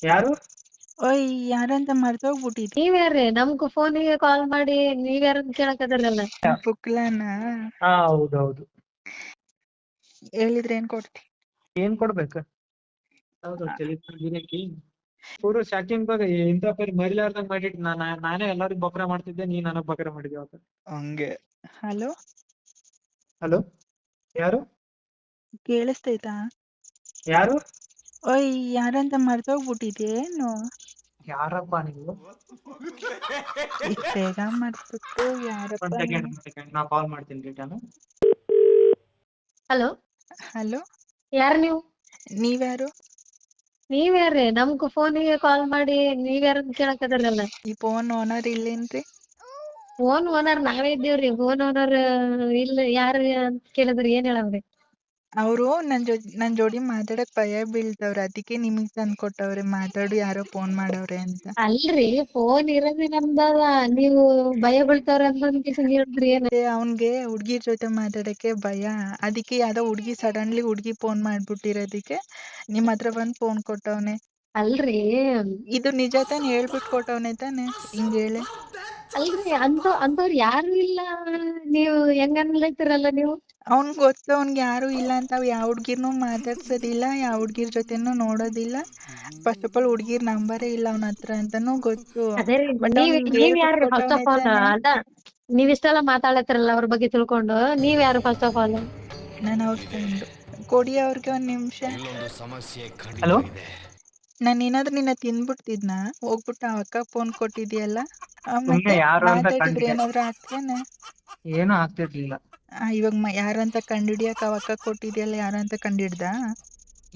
ಯಾರು? ಓಯ್ ಯಾರಂತ ಮರ್ತೋಗ್ಬಿಟ್ಟಿದ್ದೆ. ನೀವ್ಯಾರ್ರಿ ನಮ್ಗ ಫೋನಿಗೆ ಕಾಲ್ ಮಾಡಿ ನೀವ್ಯಾರಂತ ಕೇಳಕತ್ತಿರಲ್ಲ. ಪುಕ್ಲನ ಹಾ ಹೌದೌದು. ಹೇಳಿದ್ರೆ ಏನ್ ಕೊಡ್ತಿ? ಏನ್ ಕೊಡ್ಬೇಕ? ಹೌದು ಗಿರಾಕಿ ಪೂರ ಸ್ಟಾರ್ಟಿಂಗ್ ಬಾಗ ಇಂಥ ಪರಿ ಮರಿಲಾರ್ದಂಗ್ ಮಾಡಿಟ್ ನಾನೇ ಎಲ್ಲರಿಗೂ ಬಕ್ರ ಮಾಡ್ತಿದ್ದೆ, ನೀ ನನಗ್ ಬಕ್ರ ಮಾಡಿದ್ವಿ ಅವತ್ತು. ಹಂಗೆ. ಹಲೋ ಹಲೋ ಯಾರು? ಕೇಳಿಸ್ತೈತಾ? ಯಾರು? ಓಯ್ ಯಾರಂತ ಮರ್ತೋಗ್ಬಿಟ್ಟಿದ್ದೆ ಏನು? ಯಾರಪ್ಪ ನೀವು? ಇಷ್ಟ್ ಬೇಗ ಮರ್ತ್ಬಿಟ್ಟು ಯಾರಪ್ಪ ಒಂದ್ ನೀನು? ಸೆಕೆಂಡ್ ನಾ ಕಾಲ್ ಮಾಡ್ತೀನಿ ರಿಟರ್ನ್. ಹಲೋ ಹಲೋ ಯಾರ್ ನೀವು? ನೀವ್ಯಾರು? ನೀವ್ಯಾರ್ರಿ ನಮ್ಗ ಫೋನಿಗೆ ಕಾಲ್ ಮಾಡಿ ನೀವ್ಯಾರಂತ ಕೇಳಕತ್ತಿರಲ್ಲ. ಈ ಫೋನ್ ಓನರ್ ಇಲ್ಲೇನ್ರಿ? ಫೋನ್ ಓನರ್ ನಾವೇ ಇದ್ದೀವ್ರಿ. ಫೋನ್ ಓನರ್ ಇಲ್ಲ ಯಾರು ಅಂತ ಕೇಳಿದ್ರಿ ಏನ್ ಹೇಳವ್ರಿ? ಅವರು ನನ್ ಜೋಡಿ ಮಾತಾಡಕ್ ಭಯ ಬೀಳ್ತವ್ರ, ಅದಕ್ಕೆ ನಿಮಗ್ ತಂದ್ಕೊಟ್ಟವ್ರೆ. ಮಾತಾಡು, ಯಾರೋ ಫೋನ್ ಮಾಡವ್ರೆ ಅಂತ. ಅಲ್ರಿ ಫೋನ್ ಇರೋದೇ ನಮ್ದದ, ನೀವು ಭಯ ಬೀಳ್ತಾವ್ರ ಅಂತ ಹೇಳಿದ್ರಿ ಏನ್? ಅವನ್ಗೆ ಹುಡ್ಗಿರ್ ಜೊತೆ ಮಾತಾಡಕ್ಕೆ ಭಯ, ಅದಕ್ಕೆ ಯಾವ್ದೋ ಹುಡ್ಗಿ ಸಡನ್ಲಿ ಹುಡ್ಗಿ ಫೋನ್ ಮಾಡ್ಬಿಟ್ಟಿರೋದಕ್ಕೆ ನಿಮ್ ಹತ್ರ ಬಂದ್ ಫೋನ್ ಕೊಟ್ಟವ್ನೆ. ಅಲ್ರಿ ಇದು ನಿಜ ತಾನೆ? ಹೇಳ್ಬಿಟ್ ಕೊಟ್ಟವ್ನೆ ತಾನೆ? ಹಿಂಗ್ ಹೇಳಿ. ಅಲ್ರಿ ಅಂತವ್ರು ಯಾರು ಇಲ್ಲ, ನೀವು ಹೆಂಗ್ ಅನ್ಲತ್ತಿರಲ್ಲ ನೀವು? ಅವ್ನ್ಗ್ ಗೊತ್ತು ಅವ್ನ್ಗೆ ಯಾರು ಇಲ್ಲ ಅಂತ. ಅವ್ ಯಾವ ಹುಡ್ಗಿರ್ನು ಮಾತಾಡ್ಸೋದಿಲ್ಲ, ಯಾವ ಹುಡ್ಗಿರ್ ಜೊತೆನೂ ನೋಡೋದಿಲ್ಲ. ಫಸ್ಟ್ ಆಫ್ ಆಲ್ ಹುಡ್ಗಿರ್ ನಂಬರೇ ಇಲ್ಲ ಅವನ ಹತ್ರ ಅಂತಾನೂ ಗೊತ್ತು. ಅದೇ ರೀ, ಬಟ್ ಅವ್ನಿಗ್ ನೀವ್ ಹೇಳ್ಬಿಟ್ ಯಾರು ಫಸ್ಟ್ ಕೊಟ್ಟವ್ನೆ ಆಫ್ ಆಲ್? ತಾನೆ? ಅದ ನೀವ್ ಇಷ್ಟೆಲ್ಲ ಮಾತಾಡತ್ತಿರಲ್ಲ ಅವ್ರ ಬಗ್ಗೆ ತಿಳ್ಕೊಂಡು, ನೀವ್ ಯಾರು ಫಸ್ಟ್ ಆಫ್ ಆಲ್? ನಾನು ಅವ್ರ ಫ್ರೆಂಡು. ಕೊಡಿ ಅವ್ರಿಗೆ ಒಂದ್ ನಿಮಿಷ. ಹಲೋ ನಾನು ಏನಾದ್ರೂ ನಿನ್ನ ತಿನ್ಬಿಡ್ತಿದ್ನಾ? ಹೋಗ್ಬಿಟ್ಟು ಆ ಅಕ್ಕ ಫೋನ್ ಕೊಟ್ಟಿದ್ಯಲ್ಲ, ಸುಮ್ನೆ ಮತ್ತೆ ಯಾರು ಅಂತ ಮಾತಾಡಿದ್ರೆ ಕಂಡಿದೆ, ಏನಾದ್ರೂ ಆಗ್ತೇನೆ? ಏನು ಆಗ್ತಿರ್ಲಿಲ್ಲ. ಇವಾಗ ಯಾರಂತ ಕಂಡಿಡಿಯಕ್ ಅವ್ ಅಕ್ಕ ಕೊಟ್ಟಿದ್ಯಲ್ಲ, ಯಾರಂತ ಕಂಡಿಡ್ದ?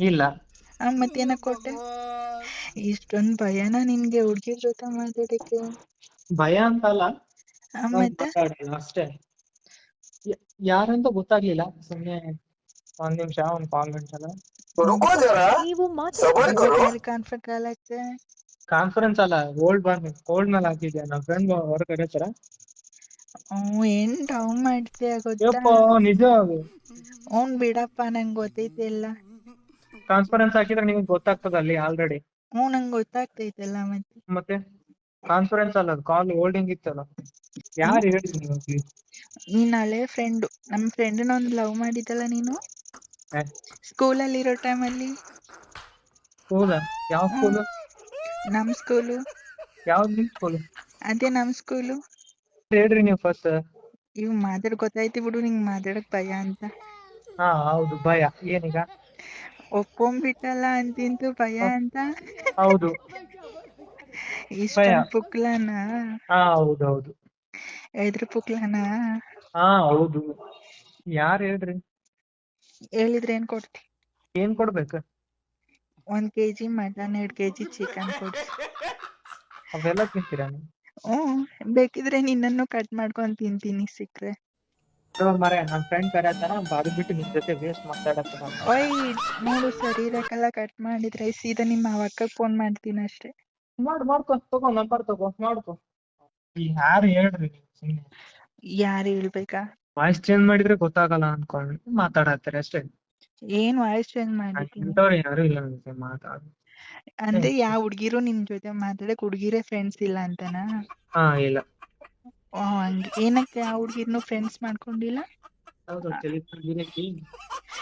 ಇಲ್ಲ ಮತ್ತೇನಕ್ ಕೊಟ್ಟೆ? ಇಷ್ಟೊಂದ್ ಭಯನಾ ನಿನ್ಗೆ ಹುಡ್ಗಿರ್ ಜೊತೆ ಮಾತಾಡಕ್ಕೆ? ಭಯ ಅಂತಲ್ಲ, ಮತ್ತೆ ಮಾತಾಡಿಲ್ಲ ಅಷ್ಟೇ. ಯಾರಂತ ಗೊತ್ತಾಗ್ಲಿಲ್ಲ. ಸುಮ್ನೆ ಒಂದ್ ನಿಮಿಷ ಒಂದ್ ಕಾಲ್ ಗಂಟಲ್ಲ ಕಾನ್ಫರ್ ಕಾಲಕ್ಕೆ ಕಾನ್ಫರೆನ್ಸ್ ಅಲ್ಲ, ಹೋಲ್ಡ್ ಮೇಲೆ ಹಾಕಿದ್ಯಾ. ನಮ್ ಫ್ರೆಂಡ್ ಹೊರಗೆ ಕರೀತಾರ. ಏನ್ ಡೌ ಮಾಡ್ತೀಯ ಗೊತ್ತಾ? ಯಪ್ಪ ನಿಜ ಅದು. ಅವ್ನ್ ಬಿಡಪ್ಪ, ನಂಗ್ ಗೊತ್ತೈತೆ ಎಲ್ಲ. ಕಾನ್ಫರೆನ್ಸ್ ಹಾಕಿದ್ರೆ ನಿಮ್ಗೆ ಗೊತ್ತಾಗ್ತದ ಅಲ್ಲಿ ಆಲ್ರೆಡಿ. ನಂಗ್ ಗೊತ್ತಾಗ್ತೈತಲ್ಲ. ಮತ್ತೆ ಕಾನ್ಫರೆನ್ಸ್ ಅಲ್ಲ, ಕಾಲ್ ಹೋಲ್ಡಿಂಗ್ ಇತ್ತಲ್ಲ. ಯಾರು ಹೇಳಿ ನೀವು ಪ್ಲೀಸ್? ನೀನ್ ಹಳೆ ಫ್ರೆಂಡು. ನಮ್ ಫ್ರೆಂಡ್ನ ಒಂದ್ ಲವ್ ಮಾಡಿದ್ದಲ್ಲ ನೀನು ಸ್ಕೂಲಲ್ಲಿ ಇರೋ ಟೈಮಲ್ಲಿ. ಸ್ಕೂಲ? ಯಾವ ಸ್ಕೂಲು? ನಮ್ ಸ್ಕೂಲು. ಯಾವ್ದು ನಿಮ್ ಸ್ಕೂಲು? ಅದೇ ನಮ್ ಸ್ಕೂಲು. ಹೇಳ್ರಿ ನೀವು ಫಸ್ಟ್. ಇವ್ ಮಾತಾಡ್ ಗೊತ್ತಾಯ್ತಿ ಬಿಡು, ನಿಂಗ್ ಮಾತಾಡಕ್ ಭಯ ಅಂತ. ಹಾ ಹೌದು, ಭಯ. ಏನೀಗ? ಒಪ್ಕೊಂಡ್ಬಿಟ್ಟಲ್ಲ ಅಂತಿಂತು ಭಯ ಅಂತ. ಹೌದು ಭಯ. ಇಷ್ಟೊಂದ್ ಪುಕ್ಲನ? ಹಾ ಹೌದೌದು. ಎದ್ರ ಪುಕ್ಲನ? ಹಾ ಹೌದು. ಯಾರು ಹೇಳ್ರಿ? ಹೇಳಿದ್ರೆ ಏನ್ ಕೊಡ್ತಿ? ಏನ್ ಕೊಡ್ಬೇಕು? 1 kg ಮಟನ್, 2 kg ಚಿಕನ್ ಕೊಡ್ಸಿ. ಅವೆಲ್ಲ ತಿಂತೀರಾ ನೀವು? ಬೇಕಿದ್ರೆ ನಿನ್ನನ್ನು ಕಟ್ ಮಾಡ್ಕೊಂಡ್ ತಿಂತೀನಿ ಸಿಕ್ರೆ. ಮರೆ ನನ್ ಫ್ರೆಂಡ್ ಕರೆಯತ್ತಾನ, ಅದು ಬಿಟ್ಟು ನಿಮ್ ಜೊತೆ ವೇಸ್ಟ್ ಮಾತಾಡತ್ತ. ಓಯ್ ನೋಡು, ಸರಿ ಇರಕ್ಕೆಲ್ಲ ಕಟ್ ಮಾಡಿದ್ರೆ ಸೀದಾ ನಿಮ್ಮ ಅಕ್ಕಗ್ ಫೋನ್ ಮಾಡ್ತೀನಿ ಅಷ್ಟೇ. ಮಾಡ್ಕೊ, ತಗೋ ನಂಬರ್ ತಗೋ, ಮಾಡ್ಕೊ. ಯಾರು ಹೇಳ್ರಿ ನೀವು? ಸುಮ್ನೆ ಯಾರು ಹೇಳ್ಬೇಕಾ? ವಾಯ್ಸ್ ಚೇಂಜ್ ಮಾಡಿದ್ರೆ ಗೊತ್ತಾಗಲ್ಲ ಅನ್ಕೊಂಡು ಮಾತಾಡತ್ತಾರೆ ಅಷ್ಟೇ. ಏನ್ ವಾಯ್ಸ್ ಚೇಂಜ್ ಮಾಡಿದ್ದೀನಿ? ಇಂಥವ್ರು ಯಾರು ಇಲ್ಲ ನಿಮ್ಗೆ ಮಾತಾಡ. ಅಂದ್ರೆ ಯಾವ ಹುಡ್ಗಿರು ನಿಮ್ ಜೊತೆ ಮಾತಾಡಕ್ ಹುಡ್ಗಿರೇ ಫ್ರೆಂಡ್ಸ್ ಇಲ್ಲ ಅಂತನಾ? ಹಾ ಇಲ್ಲ. ಹಂಗೆ. ಏನಕ್ಕೆ ಆ ಹುಡ್ಗಿರ್ನು ಫ್ರೆಂಡ್ಸ್ ಮಾಡ್ಕೊಂಡಿಲ್ಲ? ಹೌದು,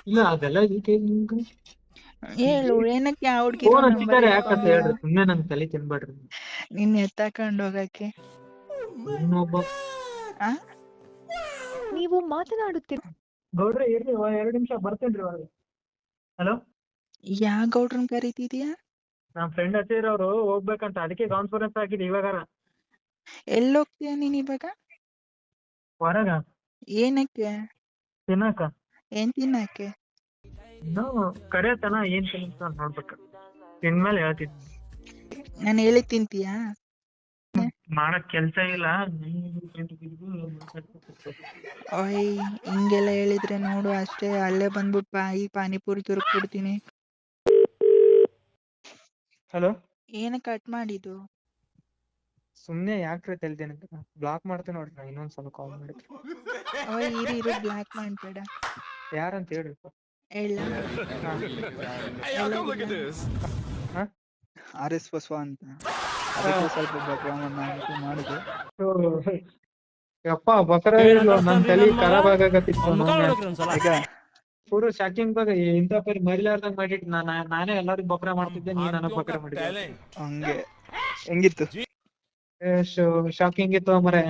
ಇಲ್ಲ ಅದೆಲ್ಲ ಇದಕ್ಕೆ ನಿಮ್ಗೆ ಹೇಳು, ಏನಕ್ಕೆ ಆ ಹುಡ್ಗಿರು ಫೋನ್ ನಂಬರ್ ಹಚ್ಚಿದ್ದಾರೆ ಯಾಕಂತ ಇಟ್ಕೊಂಡಿಲ್ಲ? ಹೇಳ್ರಿ, ಸುಮ್ನೆ ನನ್ ತಲೆ ತಿನ್ಬೇಡ್ರಿ. ನಿನ್ ಎತ್ತಾಕೊಂಡ್ ಹೋಗಕ್ಕೆ. ಇನ್ನೊಬ್ಬ ನೀವು ಮಾತನಾಡುತ್ತೀರ. ಗೌಡ್ರೆ ಇರ್ರಿ, 2 ನಿಮಿಷ ಬರ್ತೇನ್ರಿ ಒಳಗೆ. ಹಲೋ, ಯಾ ಗೌಡ್ರನ್ ಕರೀತಿದ್ಯಾ? ನಮ್ ಫ್ರೆಂಡ್ ಹಚ್ಚಿರೋರು ಹೋಗ್ಬೇಕಂತ, ಅದಕ್ಕೆ ಕಾನ್ಫರೆನ್ಸ್ ಹಾಕಿದ್ ಇವಾಗಾರ. ಎಲ್ಲಿ ಹೋಗ್ತೀಯ ನೀನ್ ಇವಾಗ? ಹೊರಗ. ಏನಕ್ಕೆ? ತಿನ್ನಕ. ಏನ್ ತಿನ್ನಕ್ಕೆ? ಇನ್ನು ಕರೆಯತನ, ಏನ್ ತಿನ್ನ ನೋಡ್ಬೇಕು. ತಿಂದ್ಮೇಲೆ ಹೇಳ್ತೀನಿ. ನಾನು ಹೇಳಿದ್ ತಿಂತೀಯಾ? ಮಾಡಕ್ ಕೆಲ್ಸ ಇಲ್ಲ. ಓಯ್ ಹಿಂಗೆಲ್ಲ ಹೇಳಿದ್ರೆ ನೋಡು ಅಷ್ಟೇ, ಅಲ್ಲೇ ಬಂದ್ಬಿಟ್ಟು ಪಾನಿಪುರಿ ತುರುಕ್ಬಿಡ್ತೀನಿ. ಹಲೋ, ಏನ ಕಟ್ ಮಾಡಿದ್ದು? ಸುಮ್ನೆ ಯಾಕ್ರೆ ತೆಲ್ದೇನೆ ಬ್ಲಾಕ್ ಮಾಡ್ತೇನೆ ನೋಡ್ರಿ. ನಾ ಇನ್ನೊಂದ್ಸಲ ಕಾಲ್ ಮಾಡಿದ್ರಿ. ಓಯ್ ಇರು, ಬ್ಲಾಕ್ ಮಾಡ್ಬೇಡ. ಯಾರಂತ ಹೇಳ್ರಿ. ಹೇಳ? ಆರ್ ಎಸ್ ಬಸವ ಅಂತ ಅದಕ್ಕೆ ಸ್ವಲ್ಪ ಬಕ್ರ ಅಂತ ಮಾಡಿದೆ. ಯಪ್ಪ ಬಕರ ಇಲ್ವೋ ನನ್ ತಲಿ ಖರಾಬ್ ಆಗಕತ್ತಿತ್ತು ಈಗ ಪೂರ ಶಾಕಿಂಗ್ ಬಾಗ ಇಂತ ಪರಿ ಮರಿಲಾರ್ದಂಗ್ ಮಾಡಿಟ್ಟು ನಾನೇ ಎಲ್ಲರಿಗೂ ಬಕ್ರ ಮಾಡ್ತಿದ್ದೆ, ನೀ ನನಗ್ ಬಕ್ರ ಮಾಡಿದ್ದೆ. ಹಂಗೆ ಹೆಂಗಿತ್ತು? ಶಾಕಿಂಗ್ ಇತ್ತು ಮರೆ.